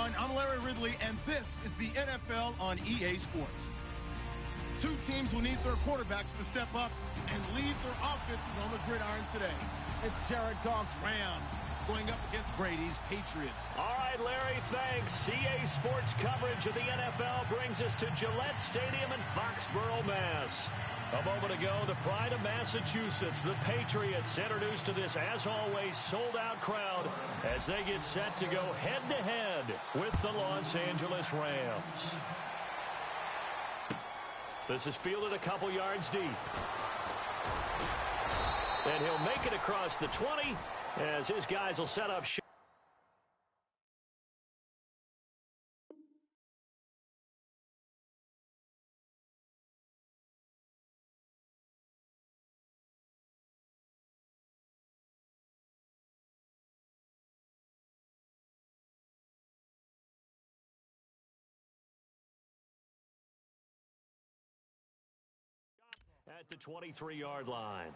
everyone. I'm Larry Ridley, and this is the NFL on EA Sports. Two teams will need their quarterbacks to step up and lead their offenses on the gridiron today. It's Jared Goff's Rams going up against Brady's Patriots. All right, Larry, thanks. EA Sports coverage of the NFL brings us to Gillette Stadium in Foxborough, Mass. A moment ago, the pride of Massachusetts, the Patriots, introduced to this, as always, sold-out crowd as they get set to go head-to-head with the Los Angeles Rams. This is fielded a couple yards deep. And he'll make it across the 20 as his guys will set up shop. At the 23-yard line.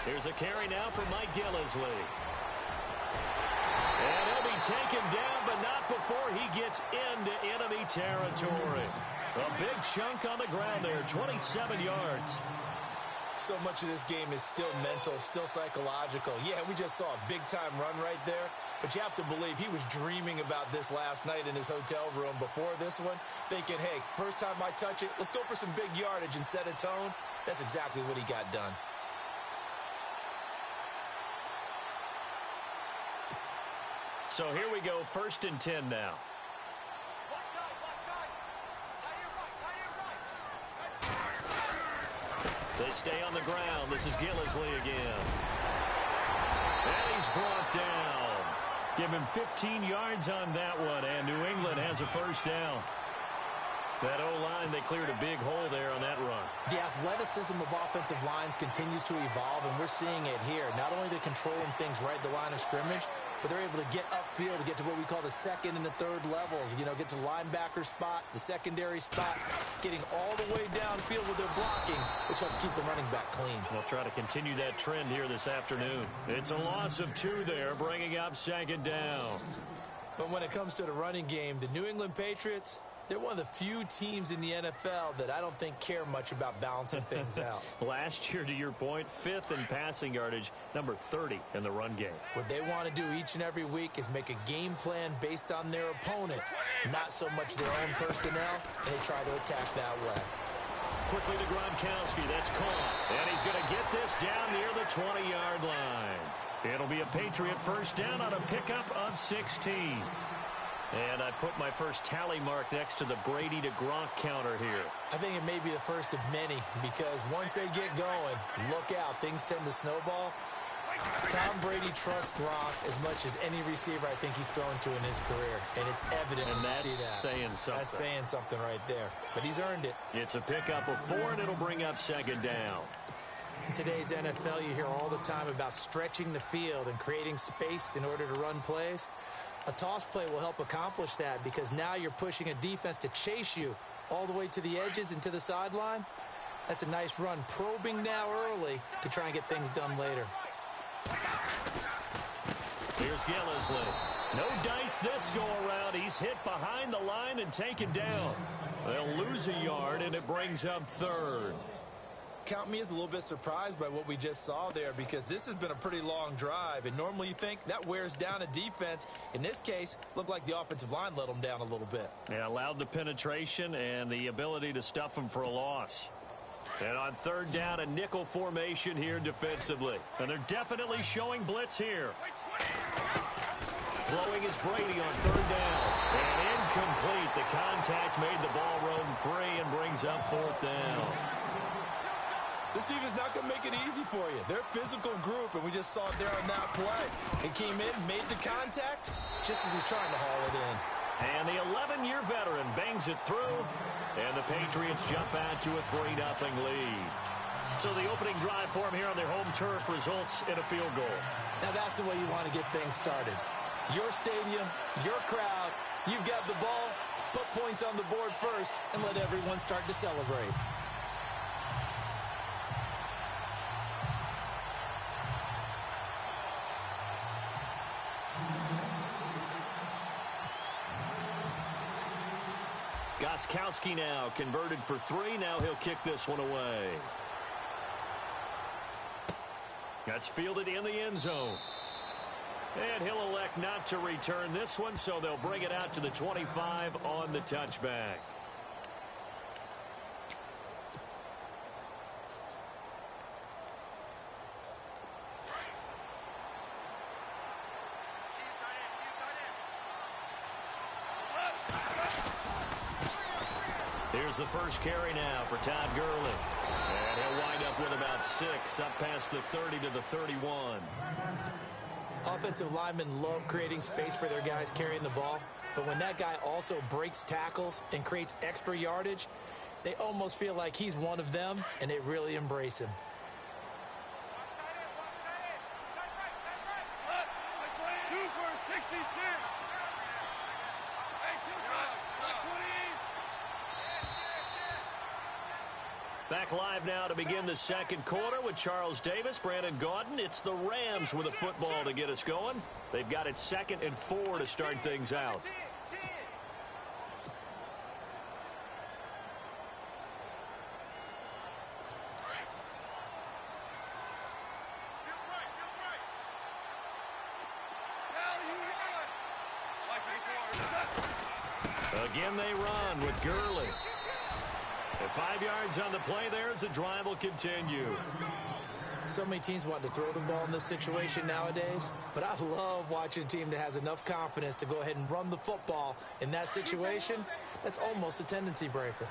Here's a carry now for Mike Gillisley. And he'll be taken down, but not before he gets into enemy territory. A big chunk on the ground there, 27 yards. So much of this game is still mental, still psychological. Yeah, we just saw a big-time run right there, but you have to believe he was dreaming about this last night in his hotel room before this one, thinking, hey, first time I touch it, let's go for some big yardage and set a tone. That's exactly what he got done. So here we go, 1st and 10 now. They stay on the ground. This is Gillisley again. And he's brought down. Give him 15 yards on that one, and New England has a first down. That O-line, they cleared a big hole there on that run. The athleticism of offensive lines continues to evolve, and we're seeing it here. Not only are they controlling things right at the line of scrimmage, but they're able to get upfield to get to what we call the second and the third levels. You know, get to the linebacker spot, the secondary spot, getting all the way downfield with their blocking, which helps keep the running back clean. They'll try to continue that trend here this afternoon. It's a loss of 2 there, bringing up 2nd down. But when it comes to the running game, the New England Patriots, they're one of the few teams in the NFL that I don't think care much about balancing things out. Last year, to your point, 5th in passing yardage, number 30 in the run game. What they want to do each and every week is make a game plan based on their opponent, not so much their own personnel, and they try to attack that way. Quickly to Gronkowski, that's caught. And he's going to get this down near the 20-yard line. It'll be a Patriot first down on a pickup of 16. And I put my first tally mark next to the Brady to Gronk counter here. I think it may be the first of many, because once they get going, look out, things tend to snowball. Tom Brady trusts Gronk as much as any receiver I think he's thrown to in his career, and it's evident and when you see that. Saying something. That's saying something right there, but he's earned it. It's a pickup of 4, and it'll bring up 2nd down. In today's NFL, you hear all the time about stretching the field and creating space in order to run plays. A toss play will help accomplish that, because now you're pushing a defense to chase you all the way to the edges and to the sideline. That's a nice run, probing now early to try and get things done later. Here's Gillisley. No dice this go-around. He's hit behind the line and taken down. They'll lose a yard, and it brings up 3rd. Count me as a little bit surprised by what we just saw there, because this has been a pretty long drive, and normally you think that wears down a defense. In this case, looked like the offensive line let them down a little bit. Yeah, allowed the penetration and the ability to stuff them for a loss. And on 3rd down, a nickel formation here defensively. And they're definitely showing blitz here. Throwing is Brady on 3rd down. And incomplete. The contact made the ball roam free and brings up 4th down. This defense is not going to make it easy for you. They're a physical group, and we just saw it there on that play. It came in, made the contact, just as he's trying to haul it in. And the 11-year veteran bangs it through, and the Patriots jump out to a 3-0 lead. So the opening drive for them here on their home turf results in a field goal. Now that's the way you want to get things started. Your stadium, your crowd, you've got the ball, put points on the board first, and let everyone start to celebrate. Gostkowski now converted for 3. Now he'll kick this one away. That's fielded in the end zone. And he'll elect not to return this one, so they'll bring it out to the 25 on the touchback. Here's the first carry now for Todd Gurley. And he'll wind up with about 6, up past the 30 to the 31. Offensive linemen love creating space for their guys carrying the ball, but when that guy also breaks tackles and creates extra yardage, they almost feel like he's one of them, and they really embrace him. Back live now to begin the second quarter with Charles Davis, Brandon Gaudin. It's the Rams with a football to get us going. They've got it 2nd and 4 to start things out. Again they run with Gurley. And 5 yards on the play there as the drive will continue. So many teams want to throw the ball in this situation nowadays, but I love watching a team that has enough confidence to go ahead and run the football in that situation. That's almost a tendency breaker.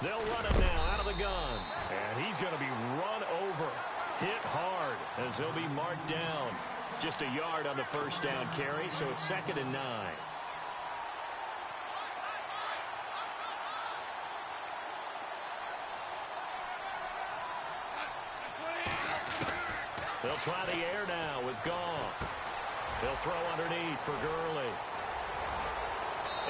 They'll run it now out of the gun. And he's going to be run over. Hit hard as he'll be marked down. Just a yard on the first down carry, so it's 2nd and 9. They'll try the air now with Goff. They'll throw underneath for Gurley.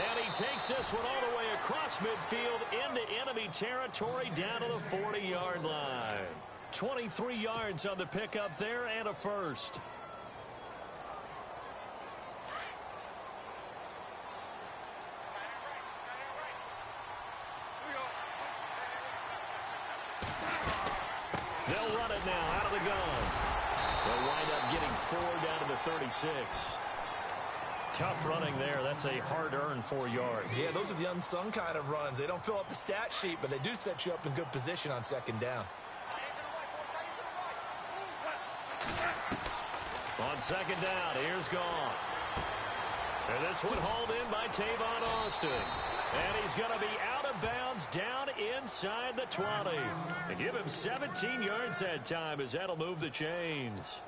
And he takes this one all the way across midfield into enemy territory down to the 40-yard line. 23 yards on the pickup there and a first. They'll run it now out of the gun. They'll wind up getting 4 down to the 36. Tough running there. That's a hard-earned 4 yards. Yeah, those are the unsung kind of runs. They don't fill up the stat sheet, but they do set you up in good position on 2nd down. On 2nd down, here's Goff. And this one hauled in by Tavon Austin. And he's going to be out of bounds down inside the 20. And give him 17 yards that time as that'll move the chains.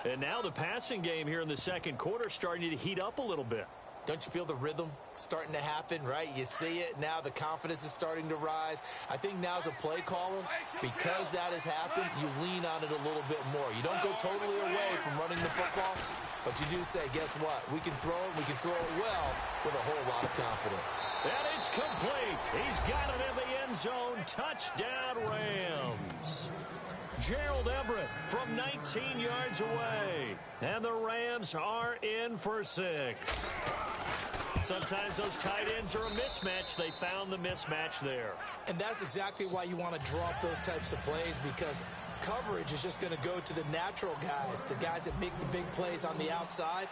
And now the passing game here in the second quarter starting to heat up a little bit. Don't you feel the rhythm starting to happen, right? You see it. Now the confidence is starting to rise. I think now as a play caller, because that has happened, you lean on it a little bit more. You don't go totally away from running the football, but you do say, guess what? We can throw it. We can throw it well with a whole lot of confidence. And it's complete. He's got it in the end zone. Touchdown, Rams. Gerald Everett from 19 yards away. And the Rams are in for 6. Sometimes those tight ends are a mismatch. They found the mismatch there. And that's exactly why you want to draw up those types of plays, because coverage is just going to go to the natural guys, the guys that make the big plays on the outside.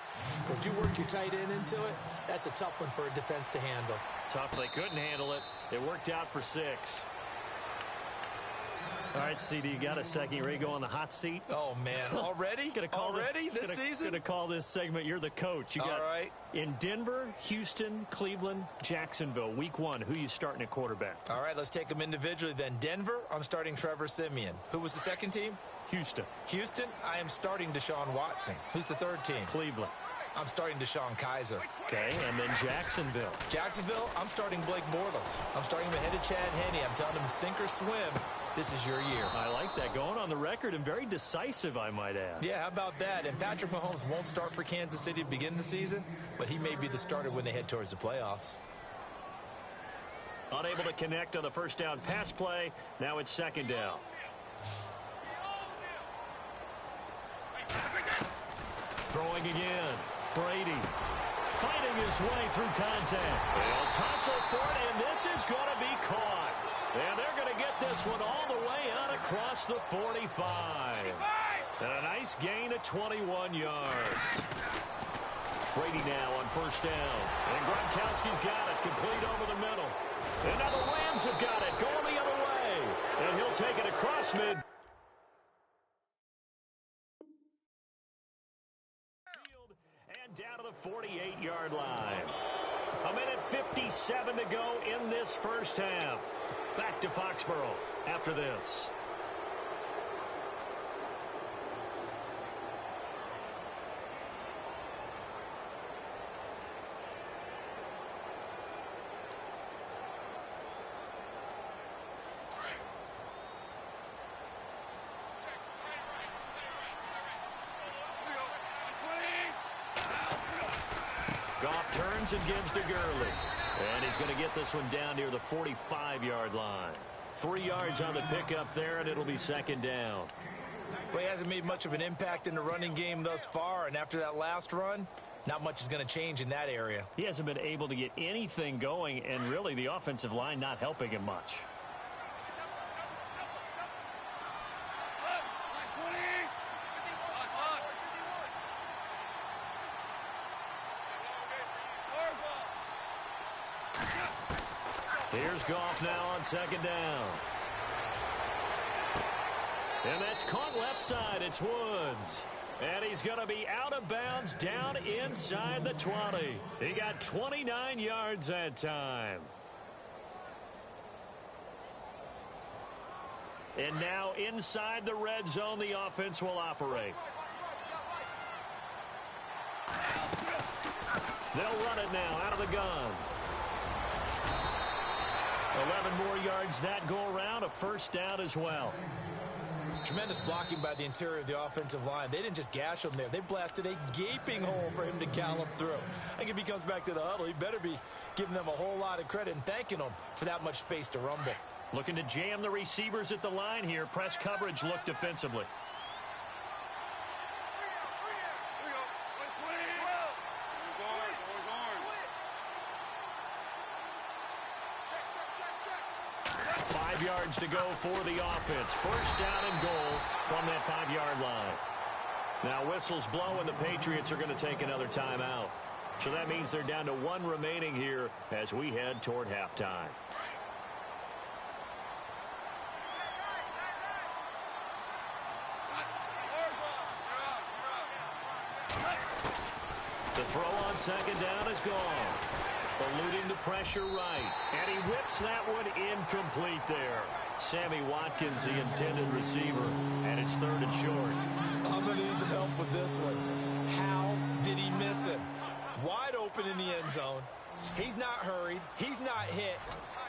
But if you work your tight end into it, that's a tough one for a defense to handle. Tough. They couldn't handle it. It worked out for 6. All right, CD, you got a second. You ready to go on the hot seat? Oh, man. Already? This season? Going to call this segment, you're the coach. You got all right. In Denver, Houston, Cleveland, Jacksonville, week 1, who you starting at quarterback? All right, let's take them individually then. Denver, I'm starting Trevor Siemian. Who was the second team? Houston. Houston, I am starting Deshaun Watson. Who's the third team? Cleveland. I'm starting Deshaun Kaiser. Okay, and then Jacksonville. Jacksonville, I'm starting Blake Bortles. I'm starting him ahead of Chad Henne. I'm telling him sink or swim. This is your year. I like that. Going on the record and very decisive, I might add. Yeah, how about that? And Patrick Mahomes won't start for Kansas City to begin the season, but he may be the starter when they head towards the playoffs. Unable to connect on the first down pass play. Now it's second down. Throwing again. Brady fighting his way through contact. They'll tussle for it, and this is going to be caught. And they're going to get this one all the way out across the 45. And a nice gain of 21 yards. Brady now on first down. And Gronkowski's got it, complete over the middle. And now the Rams have got it, going the other way. And he'll take it across mid. Down to the 48-yard line. 1:57 to go in this first half. Back to Foxborough after this. Goff turns and gives to Gurley. And he's going to get this one down near the 45-yard line. 3 yards on the pickup there, and it'll be second down. Well, he hasn't made much of an impact in the running game thus far, and after that last run, not much is going to change in that area. He hasn't been able to get anything going, and really the offensive line not helping him much. Here's Goff now on second down. And that's caught left side. It's Woods. And he's going to be out of bounds down inside the 20. He got 29 yards that time. And now inside the red zone, the offense will operate. They'll run it now out of the gun. 11 more yards that go around, a first down as well. Tremendous blocking by the interior of the offensive line. They didn't just gash him there. They blasted a gaping hole for him to gallop through. I think if he comes back to the huddle, he better be giving them a whole lot of credit and thanking them for that much space to rumble. Looking to jam the receivers at the line here. Press coverage look defensively. Yards to go for the offense. First down and goal from that 5-yard line. Now whistles blow and the Patriots are going to take another timeout. So that means they're down to 1 remaining here as we head toward halftime. The throw on second down is gone. Eluding the pressure right. And he whips that one incomplete there. Sammy Watkins, the intended receiver. And it's third and short. I'm going to need some help with this one. How did he miss it? Wide open in the end zone. He's not hurried. He's not hit.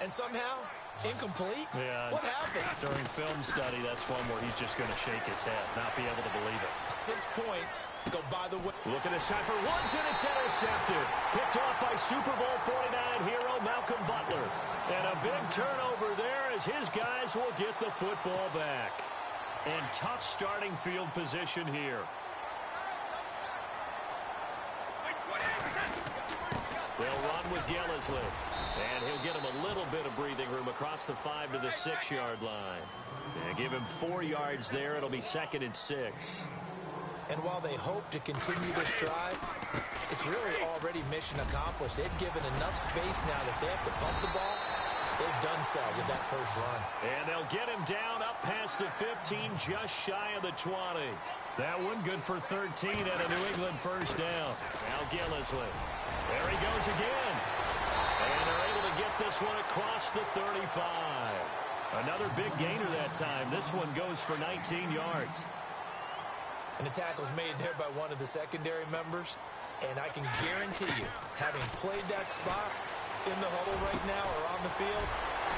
And somehow, incomplete? Yeah. What happened? During film study, that's one where he's just going to shake his head, not be able to believe it. 6 points go by the way. Looking this time for Woods, and it's intercepted. Picked off by Super Bowl 49 hero Malcolm Butler. And a big turnover there as his guys will get the football back. And tough starting field position here. They'll run with Gillisley. And he'll get him a little bit of breathing room across the 5 to the 6-yard line. And give him 4 yards there. It'll be second and 6. And while they hope to continue this drive, it's really already mission accomplished. They've given enough space now that they have to pump the ball They've done so with that first run. And they'll get him down up past the 15, just shy of the 20. That one good for 13 at a New England first down. Now Gillisley. There he goes again. And they're able to get this one across the 35. Another big gainer that time. This one goes for 19 yards. And the tackle's made there by one of the secondary members. And I can guarantee you, having played that spot in the huddle right now or on the field,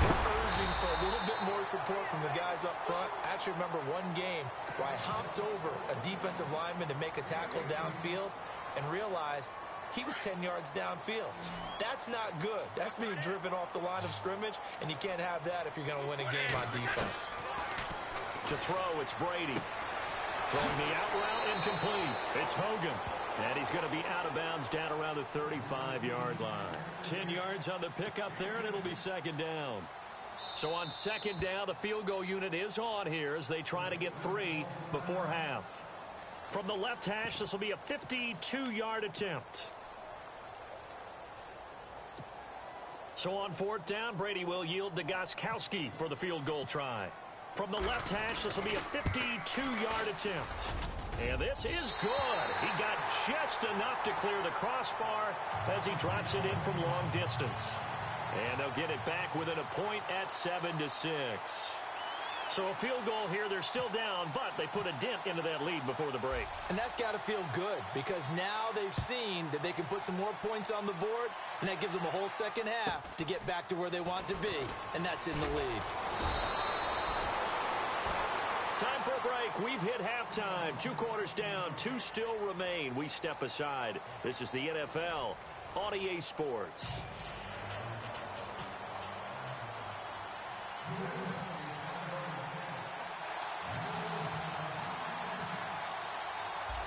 they're urging for a little bit more support from the guys up front. I actually remember one game where I hopped over a defensive lineman to make a tackle downfield and realized he was 10 yards downfield. That's not good. That's being driven off the line of scrimmage, and you can't have that if you're going to win a game on defense. To throw, it's Brady. Throwing the out route, incomplete. It's Hogan. And he's going to be out of bounds down around the 35-yard line. 10 yards on the pickup there, and it'll be second down. So on second down, the field goal unit is on here as they try to get 3 before half. From the left hash, this will be a 52-yard attempt. So on fourth down, Brady will yield to Gostkowski for the field goal try. From the left hash, this will be a 52-yard attempt. And this is good. He got just enough to clear the crossbar as he drops it in from long distance. And they'll get it back within a point at 7-6. So a field goal here. They're still down, but they put a dent into that lead before the break. And that's got to feel good because now they've seen that they can put some more points on the board, and that gives them a whole second half to get back to where they want to be, and that's in the lead. Time for a break. We've hit halftime. 2 quarters down. 2 still remain. We step aside. This is the NFL on EA Sports.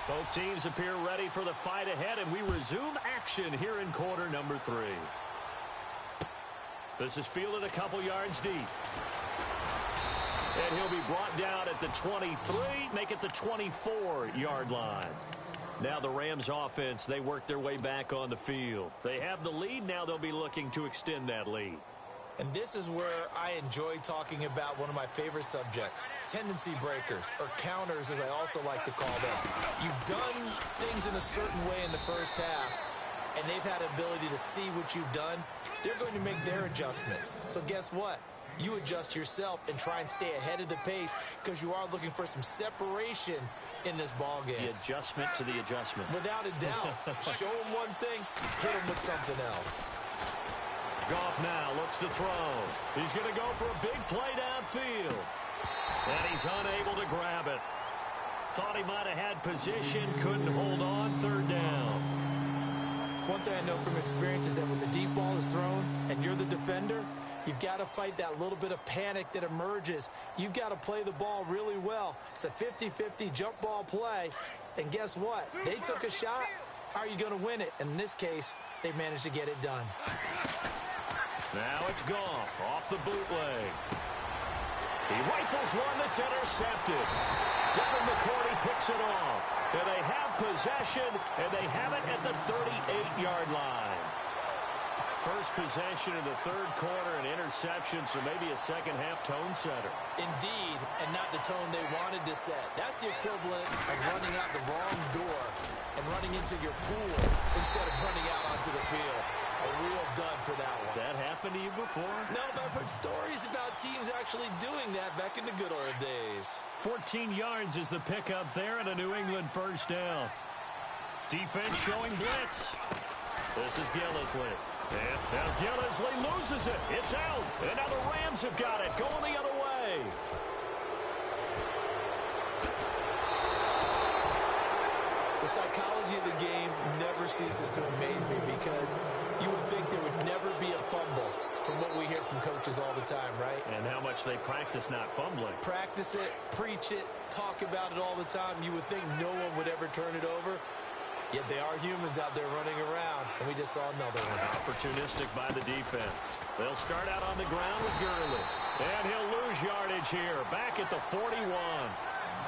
Both teams appear ready for the fight ahead, and we resume action here in quarter number 3. This is fielded a couple yards deep. And he'll be brought down at the 23, make it the 24-yard line. Now the Rams offense, they work their way back on the field. They have the lead. Now they'll be looking to extend that lead. And this is where I enjoy talking about one of my favorite subjects, tendency breakers, or counters as I also like to call them. You've done things in a certain way in the first half, and they've had ability to see what you've done. They're going to make their adjustments. So guess what? You adjust yourself and try and stay ahead of the pace because you are looking for some separation in this ball game. The adjustment to the adjustment. Without a doubt. Show them one thing, hit them with something else. Goff now looks to throw. He's going to go for a big play downfield. And he's unable to grab it. Thought he might have had position, couldn't hold on, third down. One thing I know from experience is that when the deep ball is thrown and you're the defender, you've got to fight that little bit of panic that emerges. You've got to play the ball really well. It's a 50-50 jump ball play. And guess what? They took a shot. How are you going to win it? And in this case, they managed to get it done. Now it's Goff off the bootleg. He rifles one that's intercepted. Devin McCourty picks it off. And they have possession, and they have it at the 38-yard line. First possession in the third quarter, an interception, so maybe a second-half tone setter. Indeed, and not the tone they wanted to set. That's the equivalent of running out the wrong door and running into your pool instead of running out onto the field. A real dud for that one. Has that happened to you before? No, but I've heard stories about teams actually doing that back in the good old days. 14 yards is the pickup there and a New England first down. Defense showing blitz. This is Gillisley. And now Gillisley loses it. It's out. And now the Rams have got it. Going the other way. The psychology of the game never ceases to amaze me because you would think there would never be a fumble from what we hear from coaches all the time, right? And how much they practice not fumbling. Practice it, preach it, talk about it all the time. You would think no one would ever turn it over. Yet they are humans out there running around, and we just saw another one. Opportunistic by the defense. They'll start out on the ground with Gurley. And he'll lose yardage here, back at the 41.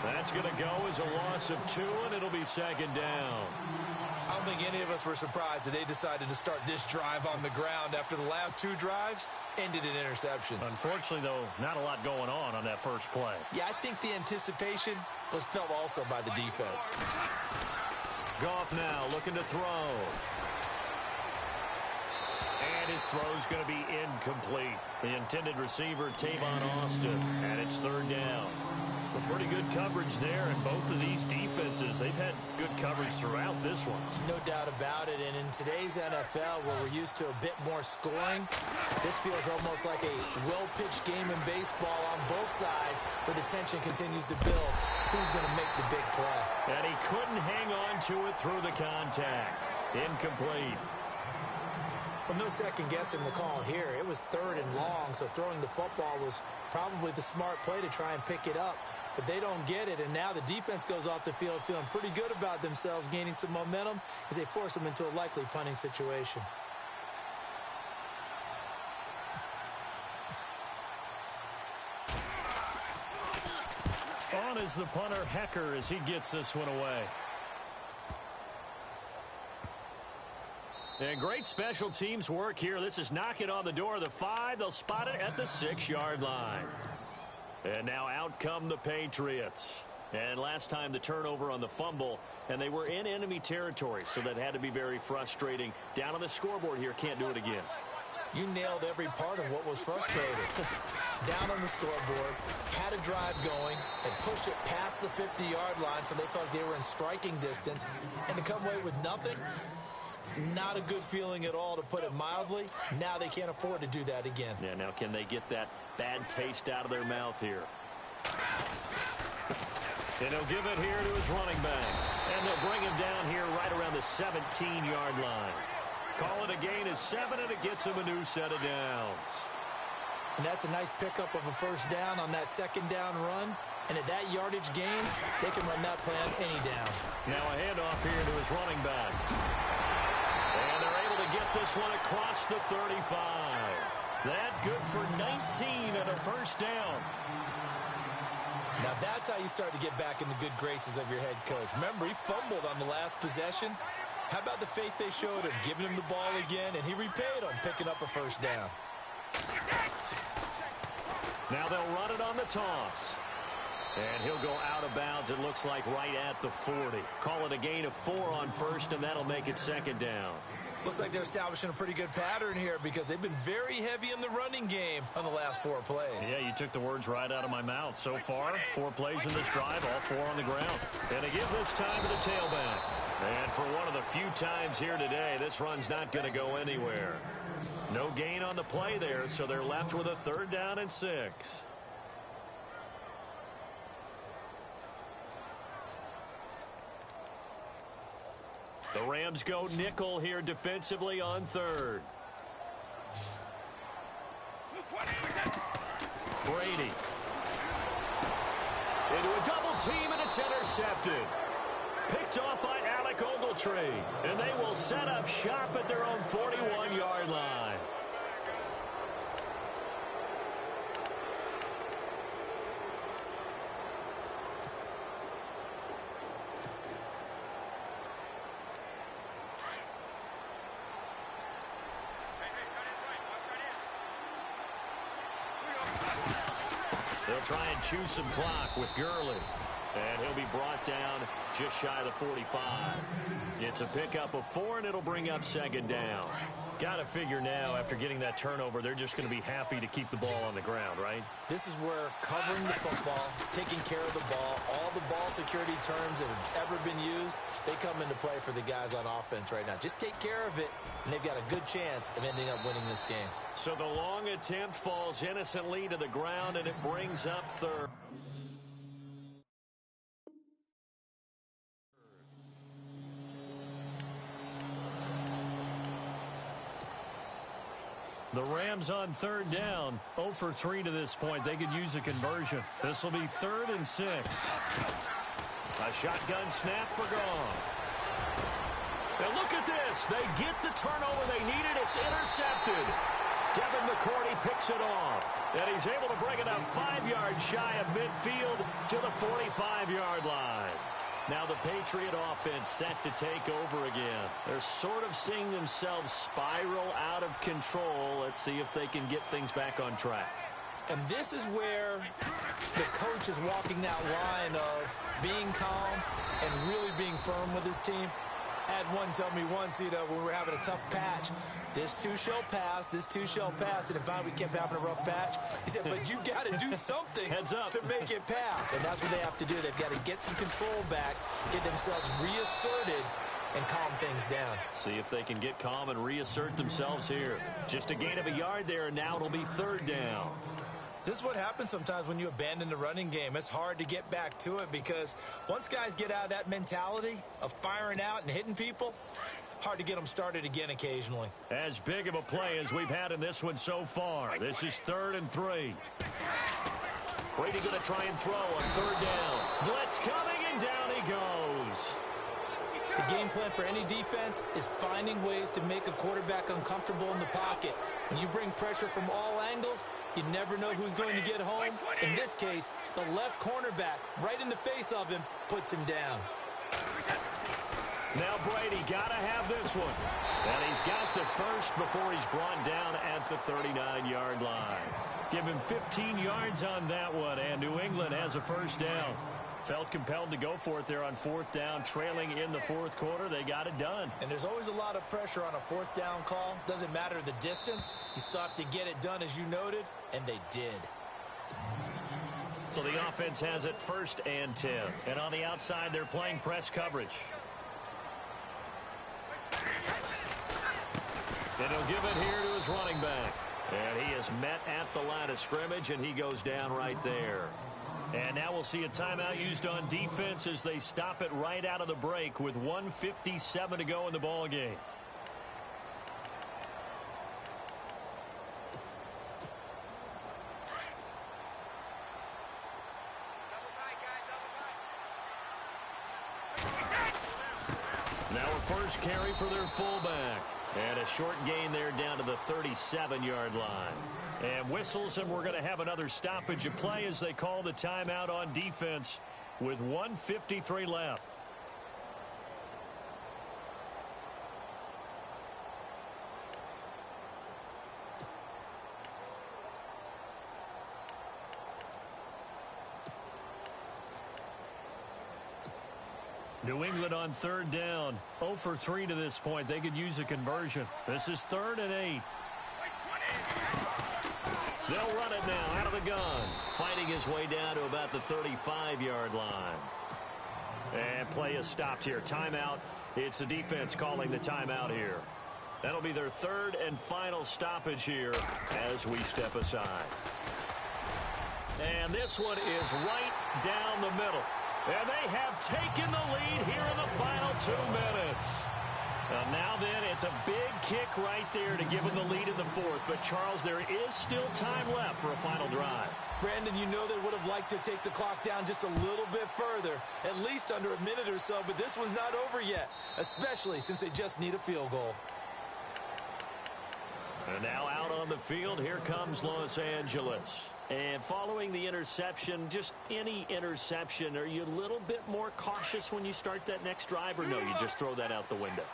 That's going to go as a loss of 2, and it'll be second down. I'm think any of us were surprised that they decided to start this drive on the ground after the last 2 drives ended in interceptions. Unfortunately, though, not a lot going on that first play. Yeah, I think the anticipation was felt also by the defense. Goff now looking to throw. And his throw's going to be incomplete. The intended receiver, Tavon Austin, and it's 3rd down. Pretty good coverage there, and both of these defenses, they've had good coverage throughout this one. No doubt about it, and in today's NFL, where we're used to a bit more scoring, this feels almost like a well-pitched game in baseball on both sides, where the tension continues to build. Who's going to make the big play? And he couldn't hang on to it through the contact. Incomplete. Well, no second guessing the call here. It was 3rd and long, so throwing the football was probably the smart play to try and pick it up. But they don't get it, and now the defense goes off the field feeling pretty good about themselves, gaining some momentum as they force them into a likely punting situation. On is the punter, Hecker, as he gets this one away. And great special teams work here. This is knocking on the door of the 5. They'll spot it at the 6-yard line. And now out come the Patriots. And last time the turnover on the fumble, and they were in enemy territory, so that had to be very frustrating. Down on the scoreboard here, can't do it again. You nailed every part of what was frustrating. Down on the scoreboard, had a drive going, had pushed it past the 50-yard line, so they thought they were in striking distance, and to come away with nothing, not a good feeling at all, to put it mildly. Now they can't afford to do that again. Yeah, now can they get that bad taste out of their mouth here? And he'll give it here to his running back. And they'll bring him down here right around the 17-yard line. Call it a gain of 7, and it gets him a new set of downs. And that's a nice pickup of a 1st down on that 2nd down run. And at that yardage gain, they can run that plan any down. Now a handoff here to his running back. And they're able to get this one across the 35. That good for 19 and a 1st down. Now that's how you start to get back in the good graces of your head coach. Remember, he fumbled on the last possession. How about the faith they showed him, giving him the ball again, and he repaid them, picking up a 1st down. Now they'll run it on the toss. And he'll go out of bounds, it looks like, right at the 40. Call it a gain of 4 on 1st, and that'll make it 2nd down. Looks like they're establishing a pretty good pattern here because they've been very heavy in the running game on the last 4 plays. Yeah, you took the words right out of my mouth. So far, 4 plays in this drive, all 4 on the ground. And they give this time to the tailback. And for one of the few times here today, this run's not going to go anywhere. No gain on the play there, so they're left with a 3rd down and 6. The Rams go nickel here defensively on 3rd. Brady. Into a double team, and it's intercepted. Picked off by Alec Ogletree. And they will set up shop at their own 41-yard line. They'll try and chew some clock with Gurley. And he'll be brought down just shy of the 45. It's a pickup of 4, and it'll bring up 2nd down. Got to figure now, after getting that turnover, they're just going to be happy to keep the ball on the ground, right? This is where covering the football, taking care of the ball, all the ball security terms that have ever been used, they come into play for the guys on offense right now. Just take care of it, and they've got a good chance of ending up winning this game. So the long attempt falls innocently to the ground, and it brings up 3rd. The Rams on 3rd down, 0 for 3 to this point. They could use a conversion. This will be 3rd and 6. A shotgun snap for Goff. Now look at this. They get the turnover they needed. It's intercepted. Devin McCourty picks it off. And he's able to bring it up 5 yards shy of midfield to the 45-yard line. Now the Patriot offense set to take over again. They're sort of seeing themselves spiral out of control. Let's see if they can get things back on track. And this is where the coach is walking that line of being calm and really being firm with his team. I had one tell me once, when we were having a tough patch, this too shall pass, this too shall pass. And finally we kept having a rough patch. He said, but you got to do something Heads up to make it pass. And that's what they have to do. They've got to get some control back, get themselves reasserted, and calm things down. See if they can get calm and reassert themselves here. Just a gain of a yard there, and now it'll be third down. This is what happens sometimes when you abandon the running game. It's hard to get back to it because once guys get out of that mentality of firing out and hitting people, hard to get them started again occasionally. As big of a play as we've had in this one so far. This is 3rd and 3. Brady going to try and throw on 3rd down. Blitz coming, and down he goes. The game plan for any defense is finding ways to make a quarterback uncomfortable in the pocket. When you bring pressure from all angles, you never know who's going to get home. In this case, the left cornerback, right in the face of him, puts him down. Now Brady got to have this one. And he's got the first before he's brought down at the 39-yard line. Give him 15 yards on that one, and New England has a first down. Felt compelled to go for it there on 4th down, trailing in the 4th quarter. They got it done. And there's always a lot of pressure on a 4th down call. Doesn't matter the distance. You still have to get it done, as you noted, and they did. So the offense has it 1st and 10. And on the outside, they're playing press coverage. And he'll give it here to his running back. And he is met at the line of scrimmage, and he goes down right there. And now we'll see a timeout used on defense as they stop it right out of the break with 1:57 to go in the ball game. Now a first carry for their fullback. And a short gain there down to the 37-yard line. And whistles, and we're going to have another stoppage of play as they call the timeout on defense with 1:53 left. New England on 3rd down. 0 for 3 to this point. They could use a conversion. This is 3rd and 8. They'll run it now out of the gun. Fighting his way down to about the 35-yard line. And play is stopped here. Timeout. It's the defense calling the timeout here. That'll be their 3rd and final stoppage here as we step aside. And this one is right down the middle. And they have taken the lead here in the final 2 minutes. Now then, it's a big kick right there to give them the lead in the 4th. But, Charles, there is still time left for a final drive. Brandon, you know they would have liked to take the clock down just a little bit further, at least under a minute or so. But this one's not over yet, especially since they just need a field goal. And now out on the field, here comes Los Angeles. And following the interception, just any interception, are you a little bit more cautious when you start that next drive, or no, you just throw that out the window?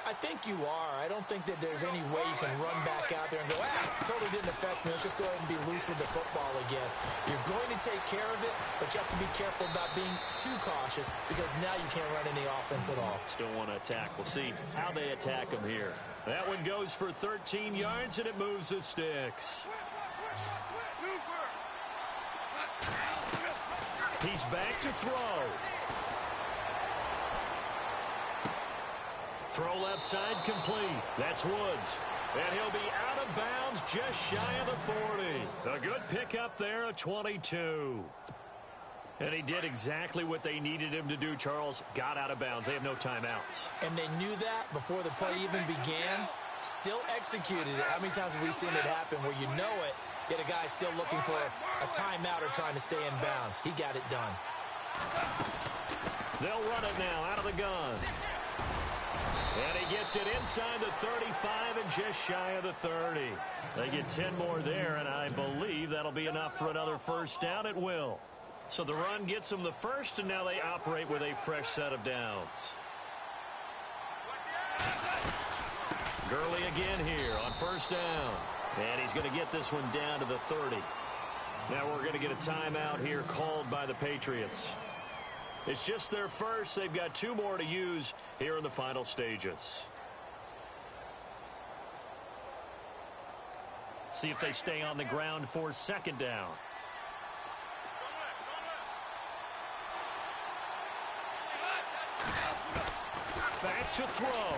I think you are. I don't think that there's any way you can run back out there and go, totally didn't affect me. Let's just go ahead and be loose with the football again. You're going to take care of it, but you have to be careful about being too cautious because now you can't run any offense at all. Still want to attack. We'll see how they attack them here. That one goes for 13 yards, and it moves the sticks. He's back to throw. Throw left side complete. That's Woods. And he'll be out of bounds just shy of the 40. A good pickup there, a 22. And he did exactly what they needed him to do, Charles. Got out of bounds. They have no timeouts. And they knew that before the play even began. Still executed it. How many times have we seen it happen where you know it, yet a guy still looking for a timeout or trying to stay in bounds? He got it done. They'll run it now out of the gun. And he gets it inside the 35 and just shy of the 30. They get 10 more there, and I believe that'll be enough for another first down. It will. So the run gets them the first, and now they operate with a fresh set of downs. Gurley again here on first down. And he's going to get this one down to the 30. Now we're going to get a timeout here called by the Patriots. It's just their first. They've got 2 more to use here in the final stages. See if they stay on the ground for second down. Back to throw.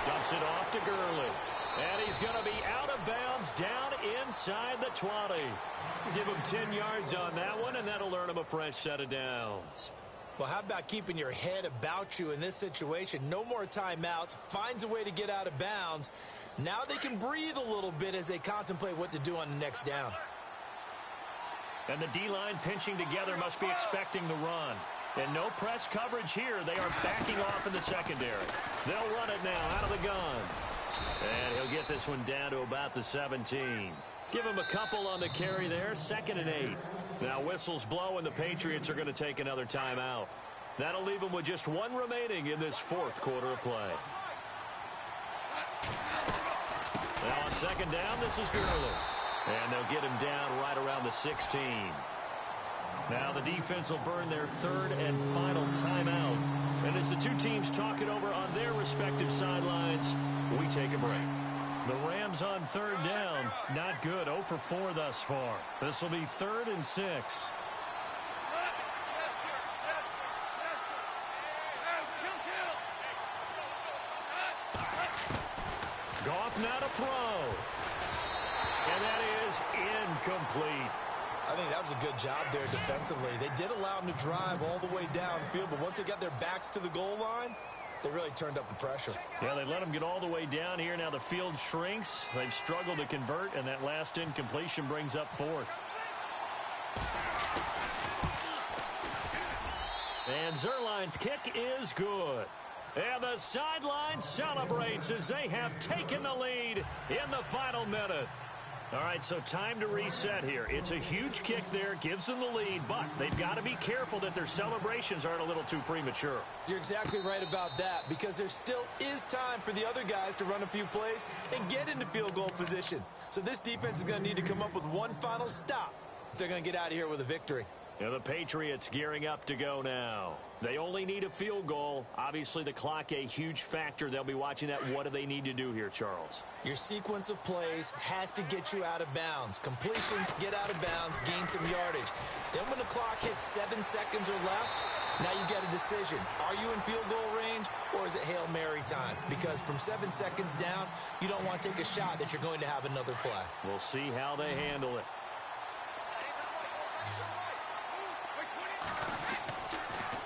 Dumps it off to Gurley. And he's going to be out of bounds down inside the 20. Give him 10 yards on that one, and that'll earn him a fresh set of downs. Well, how about keeping your head about you in this situation? No more timeouts. Finds a way to get out of bounds. Now they can breathe a little bit as they contemplate what to do on the next down. And the D-line pinching together must be expecting the run. And no press coverage here. They are backing off in the secondary. They'll run it now out of the gun. And he'll get this one down to about the 17. Give him a couple on the carry there. 2nd and 8. Now whistles blow, and the Patriots are going to take another timeout. That'll leave them with just 1 remaining in this 4th quarter of play. Now on second down, this is Gurley. And they'll get him down right around the 16. Now the defense will burn their 3rd and final timeout. And as the 2 teams talk it over on their respective sidelines, we take a break. The Rams on 3rd down. Not good. 0 for 4 thus far. This will be 3rd and 6. Goff now to throw. And that is incomplete. I think that was a good job there defensively. They did allow them to drive all the way downfield, but once they got their backs to the goal line, they really turned up the pressure. Yeah, they let them get all the way down here. Now the field shrinks. They've struggled to convert, and that last incompletion brings up 4th. And Zerline's kick is good. And the sideline celebrates as they have taken the lead in the final minute. All right, so time to reset here. It's a huge kick there, gives them the lead, but they've got to be careful that their celebrations aren't a little too premature. You're exactly right about that, because there still is time for the other guys to run a few plays and get into field goal position. So this defense is going to need to come up with one final stop if they're going to get out of here with a victory. Yeah, the Patriots gearing up to go now. They only need a field goal. Obviously, the clock a huge factor. They'll be watching that. What do they need to do here, Charles? Your sequence of plays has to get you out of bounds. Completions, get out of bounds, gain some yardage. Then when the clock hits 7 seconds or left, now you get a decision. Are you in field goal range, or is it Hail Mary time? Because from 7 seconds down, you don't want to take a shot that you're going to have another play. We'll see how they handle it.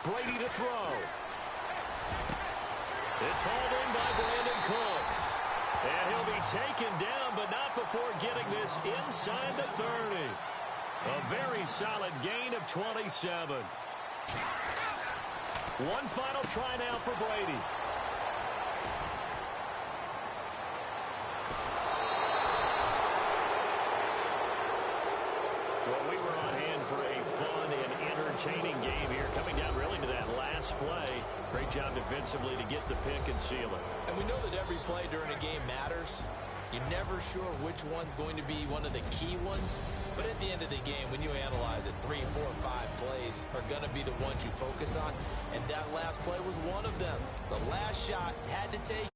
Brady to throw. It's hauled in by Brandon Cooks. And he'll be taken down, but not before getting this inside the 30. A very solid gain of 27. One final try now for Brady. Well, we were on hand for a fun and entertaining game here, coming down really to that last play. Great job defensively to get the pick and seal it. And we know that every play during a game matters. You're never sure which one's going to be one of the key ones. But at the end of the game, when you analyze it, 3, 4, 5 plays are going to be the ones you focus on. And that last play was one of them. The last shot had to take